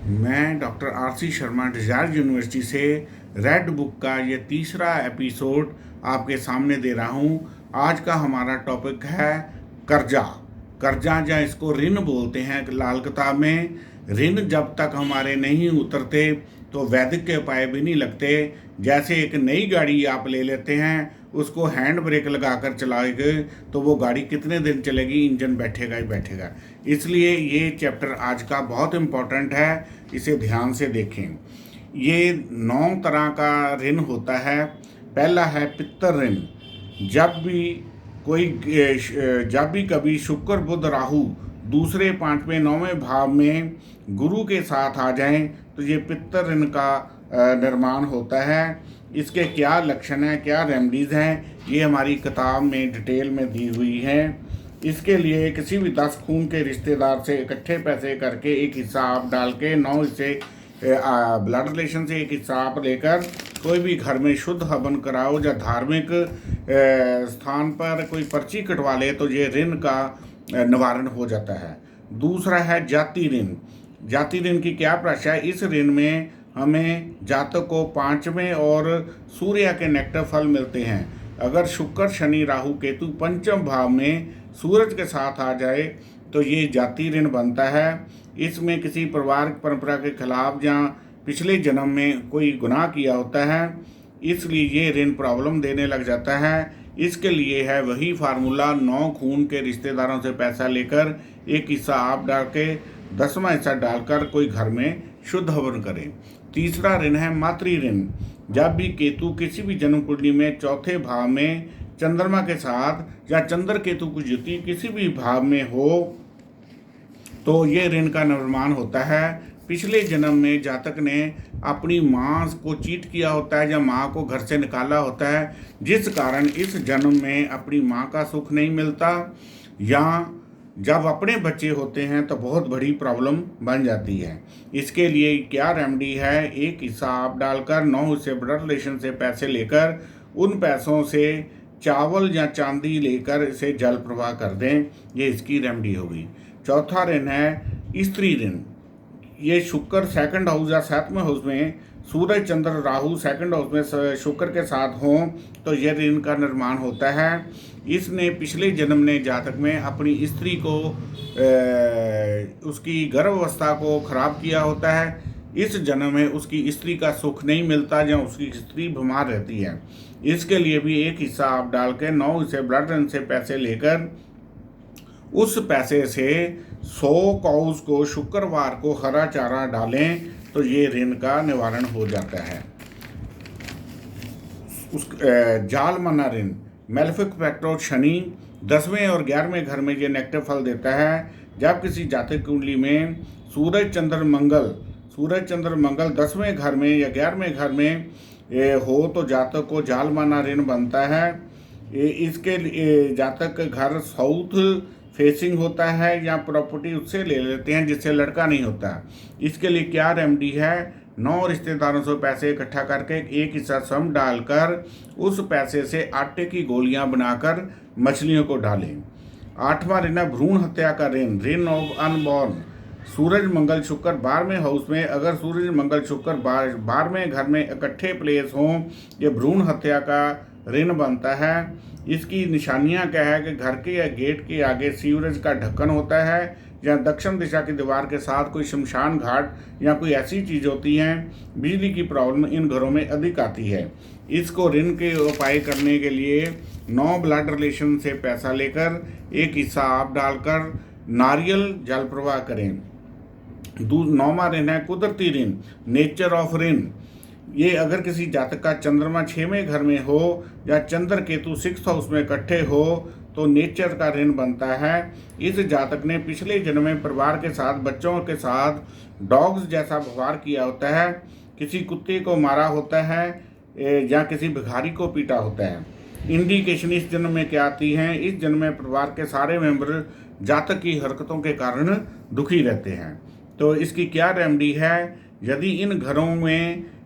मैं doctor RC Sharma desire university से red book का ये तीसरा एपिसोड आपके सामने दे रहा हूँ। आज का हमारा टॉपिक है कर्जा। कर्जा या इसको ऋण बोलते हैं लाल किताब में। ऋण जब तक हमारे नहीं उतरते तो वैदिक के उपाय भी नहीं लगते। जैसे एक नई गाड़ी आप ले लेते हैं, उसको हैंड ब्रेक लगाकर चलाएंगे तो वो गाड़ी कितने दिन चलेगी, इंजन बैठेगा ही बैठेगा। इसलिए ये चैप्टर आज का बहुत इम्पोर्टेंट है, इसे ध्यान से देखें। ये 9 तरह का ऋण होता है। पहला है पित्तर ऋण। जब भी कभी शुक्र बुध राहु दूसरे 5वें 9वें भाव में गुरु के साथ आ जाएं तो ये पित्तर ऋण का निर्माण होता है। इसके क्या लक्षण हैं, क्या रेमडीज़ हैं, ये हमारी किताब में डिटेल में दी हुई है। इसके लिए किसी भी 10 खून के रिश्तेदार से इकट्ठे पैसे करके एक हिस्सा आप डाल के 9 हिस्से ब्लड रिलेशन से एक हिस्सा आप लेकर कोई भी घर में शुद्ध हवन कराओ या धार्मिक स्थान पर कोई पर्ची कटवा ले तो ये ऋण का निवारण हो जाता है। दूसरा है जाति ऋण। जाति ऋण की क्या प्राशा है? इस ऋण में हमें जातक को 5वें और सूर्य के नेक्टर फल मिलते हैं। अगर शुक्र शनि राहु केतु 5म भाव में सूरज के साथ आ जाए तो ये जाति ऋण बनता है। इसमें किसी परिवार परंपरा के खिलाफ या पिछले जन्म में कोई गुनाह किया होता है, इसलिए ये ऋण प्रॉब्लम देने लग जाता है। इसके लिए है वही फार्मूला, 9 खून के रिश्तेदारों से पैसा लेकर एक हिस्सा आप डाल के 10वां हिस्सा डालकर कोई घर में शुद्ध हवन करें। तीसरा ऋण है मातृ ऋण। जब भी केतु किसी भी जन्म कुंडली में 4थे भाव में चंद्रमा के साथ या चंद्र केतु की युति किसी भी भाव में हो तो ये ऋण का निर्माण होता है। पिछले जन्म में जातक ने अपनी माँ को चीट किया होता है या माँ को घर से निकाला होता है, जिस कारण इस जन्म में अपनी माँ का सुख नहीं मिलता, या जब अपने बच्चे होते हैं तो बहुत बड़ी प्रॉब्लम बन जाती है। इसके लिए क्या रेमेडी है? एक हिस्सा आप डालकर 9 हिस्से ब्लड रिलेशन से पैसे लेकर उन पैसों से चावल या चांदी लेकर इसे जल प्रवाह कर दें, ये इसकी रेमेडी होगी। चौथा ऋण है स्त्री ऋण। ये शुक्र 2nd हाउस या 7वें हाउस में सूरज चंद्र राहु 2nd हाउस में शुक्र के साथ हों तो यह ऋण का निर्माण होता है। इसने पिछले जन्म ने जातक में अपनी स्त्री को उसकी गर्भावस्था को खराब किया होता है। इस जन्म में उसकी स्त्री का सुख नहीं मिलता या उसकी स्त्री बीमार रहती है। इसके लिए भी एक हिस्सा आप डाल के 9 हिस्से ब्लड ऋण से पैसे लेकर उस पैसे से 100 काउस को शुक्रवार को हरा चारा डालें तो ये ऋण का निवारण हो जाता है। जाल मना ऋण। मेलेफिक फैक्टर शनि 10वें और 11वें घर में ये नेगेटिव फल देता है। जब किसी जातक कुंडली में सूरज चंद्र मंगल 10वें घर में या 11वें घर में हो तो जातक को जाल मना ऋण बनता है। इसके लिए जातक घर साउथ फेसिंग होता है या प्रॉपर्टी उससे ले लेते हैं जिससे लड़का नहीं होता। इसके लिए क्या रेमेडी है? 9 रिश्तेदारों से पैसे इकट्ठा करके एक हिस्सा सम डालकर उस पैसे से आटे की गोलियां बनाकर मछलियों को डालें। 8वां ऋण है भ्रूण हत्या का ऋण। ऋण ऑफ अनबॉर्न। सूरज मंगल शुक्र 12वें हाउस में, अगर सूरज मंगल शुक्र 12वें घर में इकट्ठे प्लेस हों, ये भ्रूण हत्या का ऋण बनता है। इसकी निशानियां क्या है कि घर के या गेट के आगे सीवरेज का ढक्कन होता है या दक्षिण दिशा की दीवार के साथ कोई शमशान घाट या कोई ऐसी चीज़ होती है। बिजली की प्रॉब्लम इन घरों में अधिक आती है। इसको ऋण के उपाय करने के लिए 9 ब्लड रिलेशन से पैसा लेकर एक हिस्सा आप डालकर नारियल जल प्रवाह करें। 9वां ऋण है कुदरती ऋण, नेचर ऑफ ऋण। ये अगर किसी जातक का चंद्रमा 6वें घर में हो या चंद्र केतु 6th हाउस में इकट्ठे हो तो नेचर का ऋण बनता है। इस जातक ने पिछले जन्म में परिवार के साथ बच्चों के साथ डॉग्स जैसा व्यवहार किया होता है, किसी कुत्ते को मारा होता है या किसी भिखारी को पीटा होता है। इंडिकेशन इस जन्म में क्या आती हैं? इस जन्म में परिवार के सारे मेंबर जातक की हरकतों के कारण दुखी रहते हैं। तो इसकी क्या रेमेडी है? यदि इन घरों में